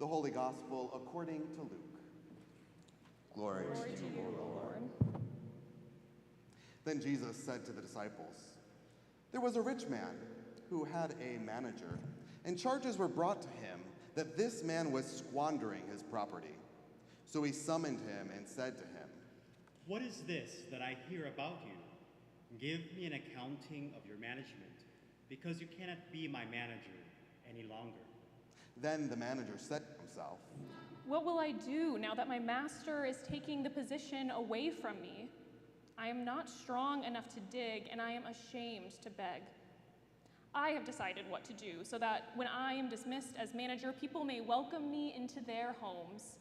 The Holy Gospel according to Luke. Glory to you, Lord. Then Jesus said to the disciples, "There was a rich man who had a manager, and charges were brought to him that this man was squandering his property. So he summoned him and said to him, 'What is this that I hear about you? Give me an accounting of your management, because you cannot be my manager any longer.' Then the manager said to himself, 'What will I do now that my master is taking the position away from me? I am not strong enough to dig, and I am ashamed to beg. I have decided what to do so that when I am dismissed as manager, people may welcome me into their homes.'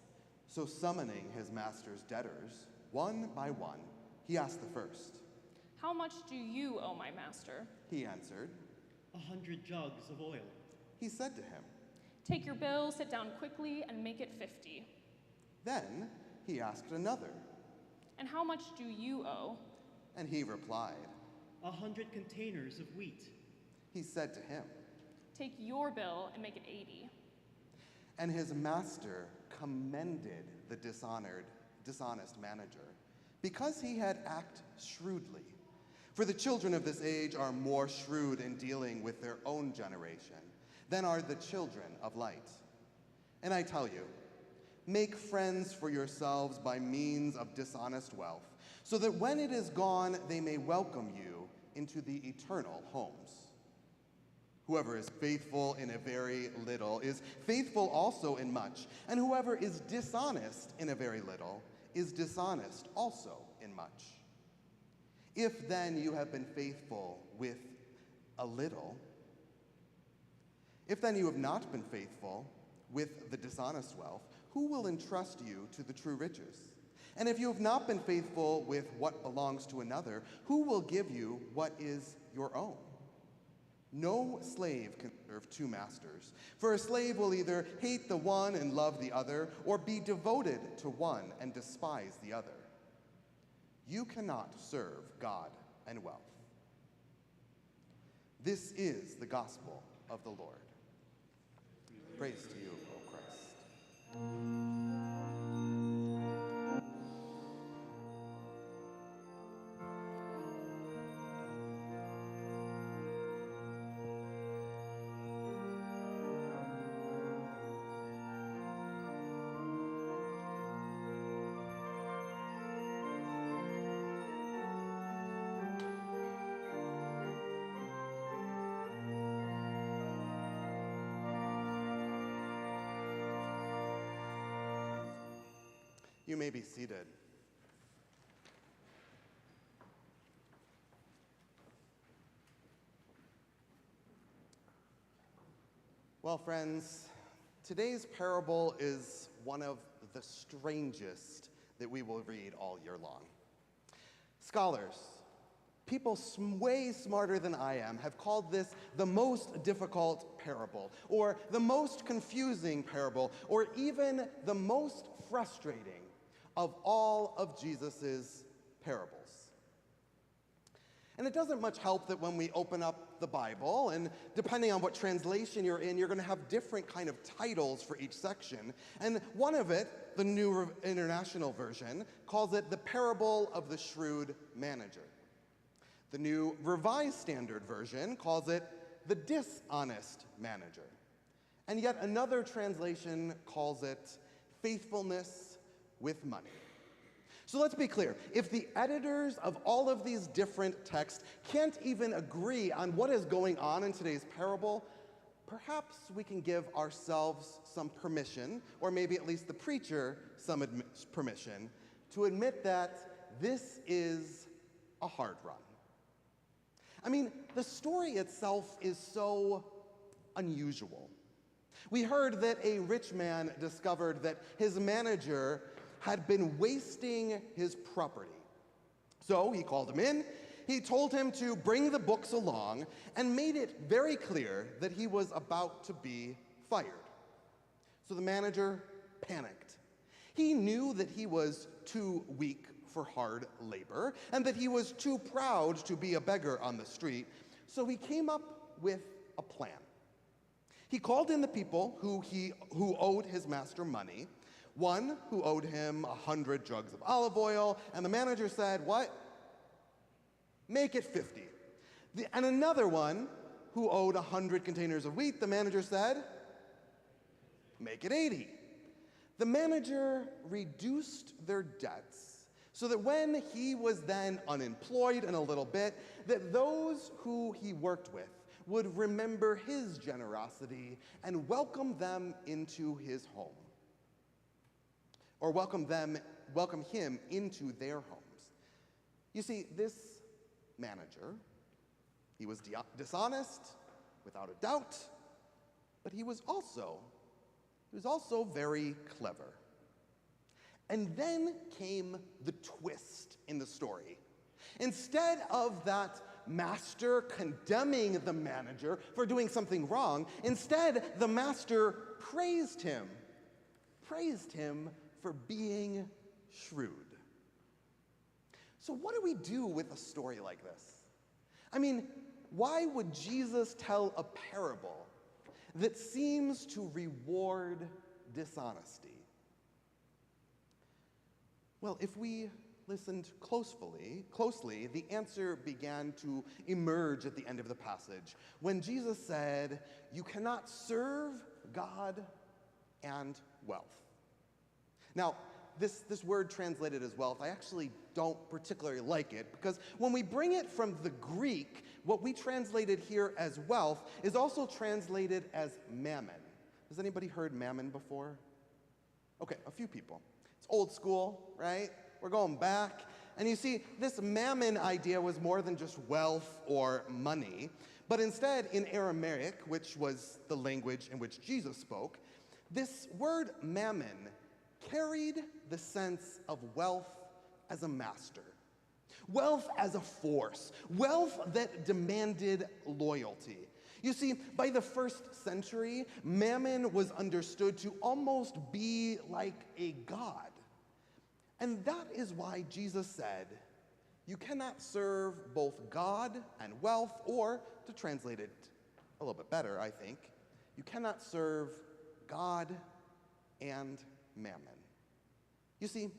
So summoning his master's debtors, one by one, he asked the first. 'How much do you owe my master?' He answered. 100 jugs of oil.' He said to him. 'Take your bill, sit down quickly, and make it 50. Then he asked another. 'And how much do you owe?' And he replied. 100 containers of wheat.' He said to him. 'Take your bill and make it 80. And his master commended the dishonest manager, because he had acted shrewdly. For the children of this age are more shrewd in dealing with their own generation than are the children of light. And I tell you, make friends for yourselves by means of dishonest wealth, so that when it is gone, they may welcome you into the eternal homes. Whoever is faithful in a very little is faithful also in much, and whoever is dishonest in a very little is dishonest also in much. If then you have been faithful with a little, if then you have not been faithful with the dishonest wealth, who will entrust you to the true riches? And if you have not been faithful with what belongs to another, who will give you what is your own? No slave can serve two masters, for a slave will either hate the one and love the other, or be devoted to one and despise the other. You cannot serve God and wealth." This is the gospel of the Lord. Praise to you, O Christ. You may be seated. Well, friends, today's parable is one of the strangest that we will read all year long. Scholars, people way smarter than I am, have called this the most difficult parable, or the most confusing parable, or even the most frustrating of all of Jesus's parables. And it doesn't much help that when we open up the Bible, and depending on what translation you're in, you're going to have different kind of titles for each section. And one of it, the New International Version, calls it the parable of the shrewd manager. The New Revised Standard Version calls it the dishonest manager. And yet another translation calls it faithfulness with money. So let's be clear. If the editors of all of these different texts can't even agree on what is going on in today's parable, perhaps we can give ourselves some permission, or maybe at least the preacher some permission, to admit that this is a hard run. I mean, the story itself is so unusual. We heard that a rich man discovered that his manager had been wasting his property. So he called him in, he told him to bring the books along, and made it very clear that he was about to be fired. So the manager panicked. He knew that he was too weak for hard labor, and that he was too proud to be a beggar on the street, so he came up with a plan. He called in the people who owed his master money, one who owed him 100 jugs of olive oil, and the manager said, what? Make it 50. And another one who owed 100 containers of wheat, the manager said, make it 80. The manager reduced their debts so that when he was then unemployed in a little bit, that those who he worked with would remember his generosity and welcome them into his home, or welcome him into their homes. You see, this manager, he was dishonest, without a doubt, but he was also very clever. And then came the twist in the story. Instead of that master condemning the manager for doing something wrong, instead the master praised him for being shrewd. So what do we do with a story like this? I mean, why would Jesus tell a parable that seems to reward dishonesty? Well, if we listened closely, the answer began to emerge at the end of the passage when Jesus said, "You cannot serve God and wealth." Now, this word translated as wealth, I actually don't particularly like it, because when we bring it from the Greek, what we translated here as wealth is also translated as mammon. Has anybody heard mammon before? Okay, a few people. It's old school, right? We're going back. And you see, this mammon idea was more than just wealth or money, but instead in Aramaic, which was the language in which Jesus spoke, this word mammon carried the sense of wealth as a master, wealth as a force, wealth that demanded loyalty. You see, by the 1st century, mammon was understood to almost be like a god. And that is why Jesus said, you cannot serve both God and wealth, or, to translate it a little bit better, I think, you cannot serve God and mammon. You see,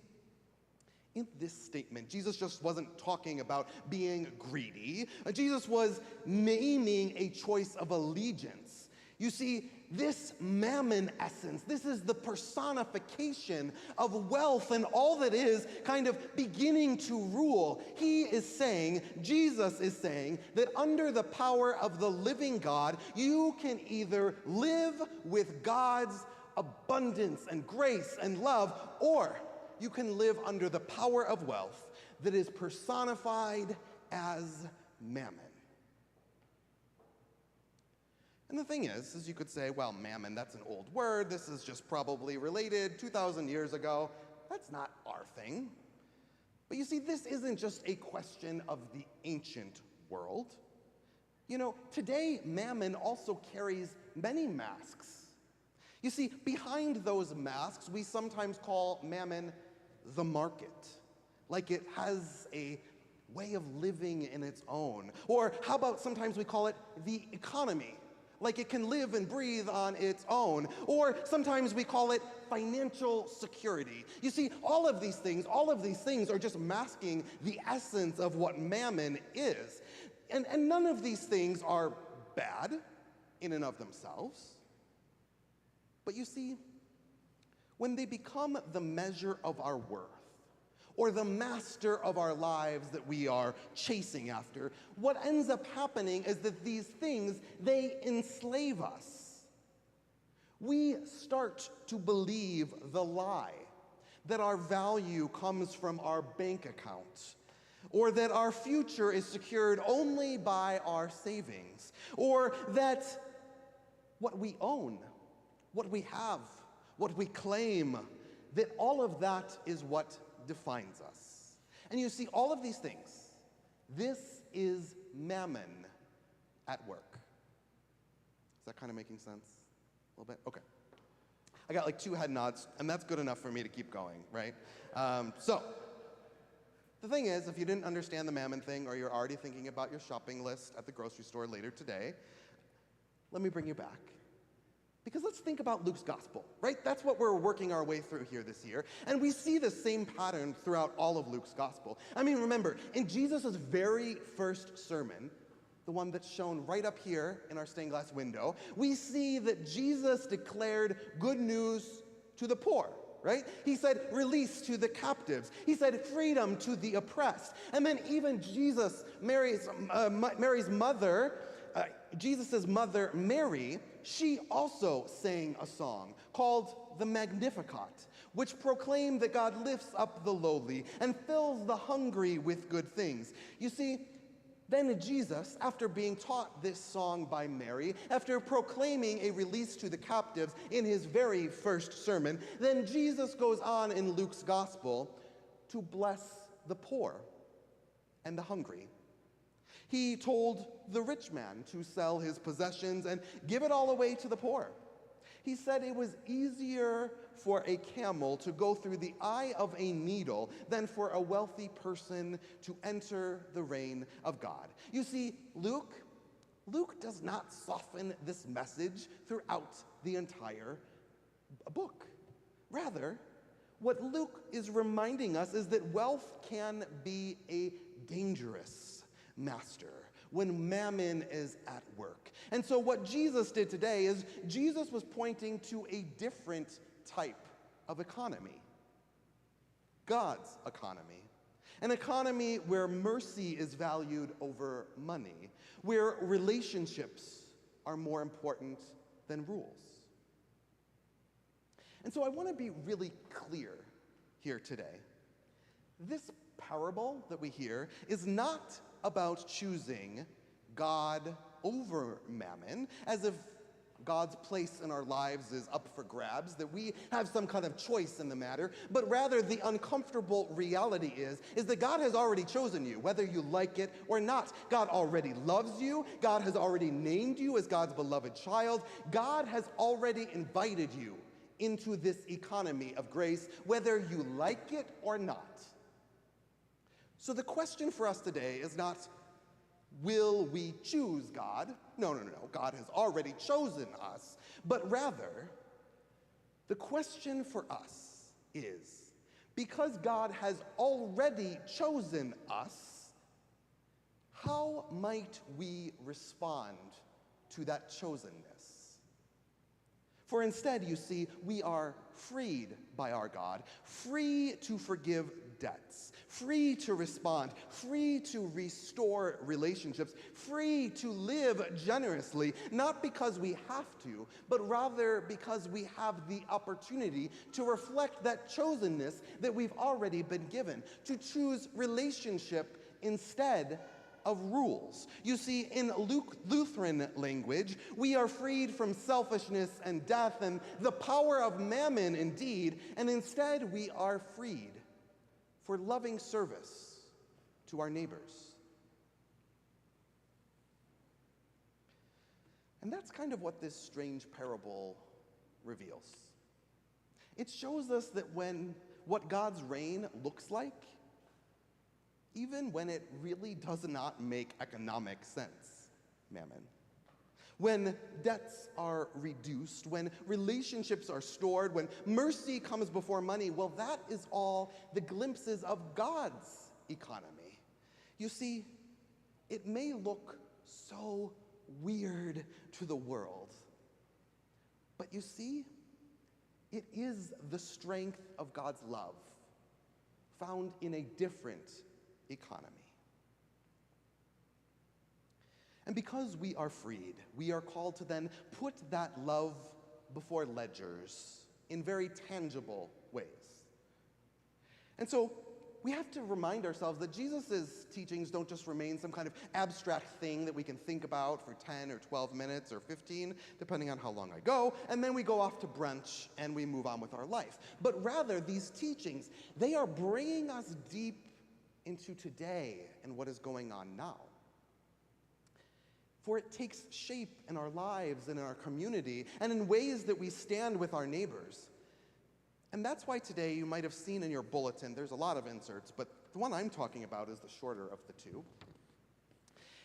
in this statement, Jesus just wasn't talking about being greedy. Jesus was naming a choice of allegiance. You see, this mammon essence, this is the personification of wealth and all that is kind of beginning to rule. Jesus is saying that under the power of the living God, you can either live with God's abundance and grace and love, or you can live under the power of wealth that is personified as mammon. And the thing is you could say, well, mammon, that's an old word. This is just probably related 2,000 years ago. That's not our thing. But you see, this isn't just a question of the ancient world. You know, today, mammon also carries many masks. You see, behind those masks, we sometimes call mammon the market, like it has a way of living in its own. Or how about sometimes we call it the economy, like it can live and breathe on its own. Or sometimes we call it financial security. You see, all of these things are just masking the essence of what mammon is. And none of these things are bad in and of themselves. But you see, when they become the measure of our worth, or the master of our lives that we are chasing after, what ends up happening is that these things, they enslave us. We start to believe the lie that our value comes from our bank account, or that our future is secured only by our savings, or that what we own, what we have, what we claim, that all of that is what defines us. And you see, all of these things, this is mammon at work. Is that kind of making sense? A little bit? Okay. I got like 2 head nods, and that's good enough for me to keep going, right? So, the thing is, if you didn't understand the mammon thing, or you're already thinking about your shopping list at the grocery store later today, let me bring you back. Because let's think about Luke's gospel, right? That's what we're working our way through here this year. And we see the same pattern throughout all of Luke's gospel. I mean, remember, in Jesus' very first sermon, the one that's shown right up here in our stained glass window, we see that Jesus declared good news to the poor, right? He said release to the captives. He said freedom to the oppressed. And then even Jesus, Mary's mother, Jesus' mother, Mary, she also sang a song called the Magnificat, which proclaimed that God lifts up the lowly and fills the hungry with good things. You see, then Jesus, after being taught this song by Mary, after proclaiming a release to the captives in his very first sermon, then Jesus goes on in Luke's gospel to bless the poor and the hungry. He told the rich man to sell his possessions and give it all away to the poor. He said it was easier for a camel to go through the eye of a needle than for a wealthy person to enter the reign of God. You see, Luke does not soften this message throughout the entire book. Rather, what Luke is reminding us is that wealth can be a dangerous master when mammon is at work. And so what Jesus did today is Jesus was pointing to a different type of economy. God's economy. An economy where mercy is valued over money, where relationships are more important than rules. And so I want to be really clear here today. This parable that we hear is not about choosing God over mammon, as if God's place in our lives is up for grabs, that we have some kind of choice in the matter, but rather the uncomfortable reality is that God has already chosen you, whether you like it or not. God already loves you. God has already named you as God's beloved child. God has already invited you into this economy of grace, whether you like it or not. So the question for us today is not, will we choose God? No. God has already chosen us. But rather, the question for us is, because God has already chosen us, how might we respond to that chosenness? For instead, you see, we are freed by our God, free to forgive debts, free to respond, free to restore relationships, free to live generously, not because we have to, but rather because we have the opportunity to reflect that chosenness that we've already been given, to choose relationship instead of rules. You see, in Lutheran language, we are freed from selfishness and death and the power of mammon indeed, and instead we are freed for loving service to our neighbors. And that's kind of what this strange parable reveals. It shows us that what God's reign looks like, even when it really does not make economic sense, mammon. When debts are reduced, when relationships are stored, when mercy comes before money, well, that is all the glimpses of God's economy. You see, it may look so weird to the world, but you see, it is the strength of God's love found in a different economy. And because we are freed, we are called to then put that love before ledgers in very tangible ways. And so we have to remind ourselves that Jesus' teachings don't just remain some kind of abstract thing that we can think about for 10 or 12 minutes or 15, depending on how long I go, and then we go off to brunch and we move on with our life. But rather, these teachings, they are bringing us deep into today and what is going on now. For it takes shape in our lives and in our community and in ways that we stand with our neighbors. And that's why today you might have seen in your bulletin, there's a lot of inserts, but the one I'm talking about is the shorter of the two.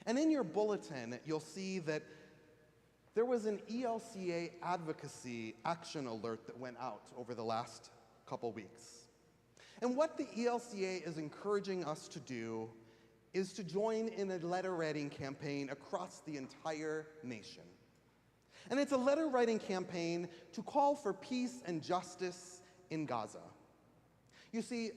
And in your bulletin, you'll see that There was an ELCA advocacy action alert that went out over the last couple weeks. And what the ELCA is encouraging us to do is to join in a letter-writing campaign across the entire nation. And it's a letter-writing campaign to call for peace and justice in Gaza. You see,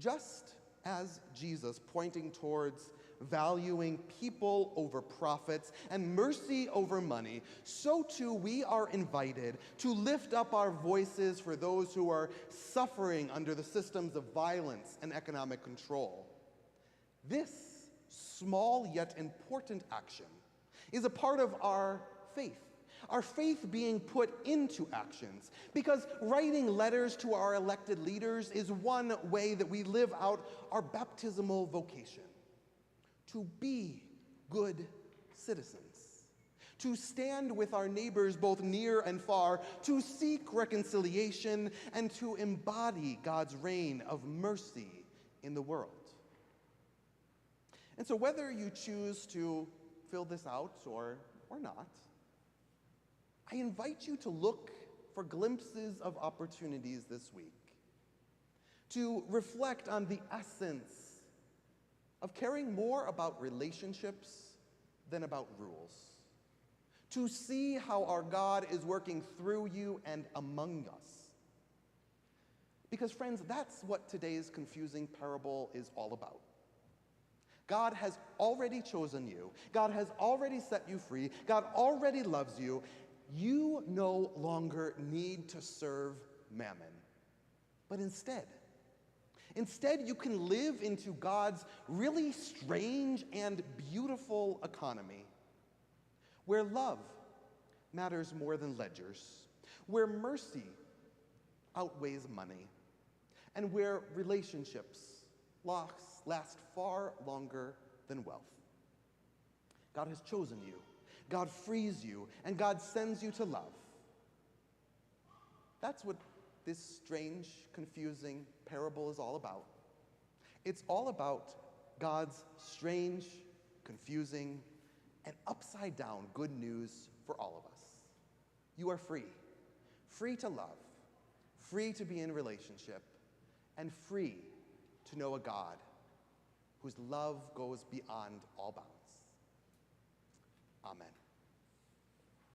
just as Jesus pointing towards valuing people over profits and mercy over money, so too we are invited to lift up our voices for those who are suffering under the systems of violence and economic control. This small yet important action is a part of our faith being put into actions, because writing letters to our elected leaders is one way that we live out our baptismal vocation. To be good citizens, to stand with our neighbors both near and far, to seek reconciliation, and to embody God's reign of mercy in the world. And so whether you choose to fill this out or not, I invite you to look for glimpses of opportunities this week, to reflect on the essence of caring more about relationships than about rules, to see how our God is working through you and among us. Because friends, that's what today's confusing parable is all about. God has already chosen you. God has already set you free. God already loves you. You no longer need to serve mammon, but instead, you can live into God's really strange and beautiful economy, where love matters more than ledgers, where mercy outweighs money, and where relationships last far longer than wealth. God has chosen you, God frees you, and God sends you to love. That's what this strange, confusing parable is all about. It's all about God's strange, confusing, and upside down good news for all of us. You are free to love, free to be in relationship, and free to know a God whose love goes beyond all bounds. Amen.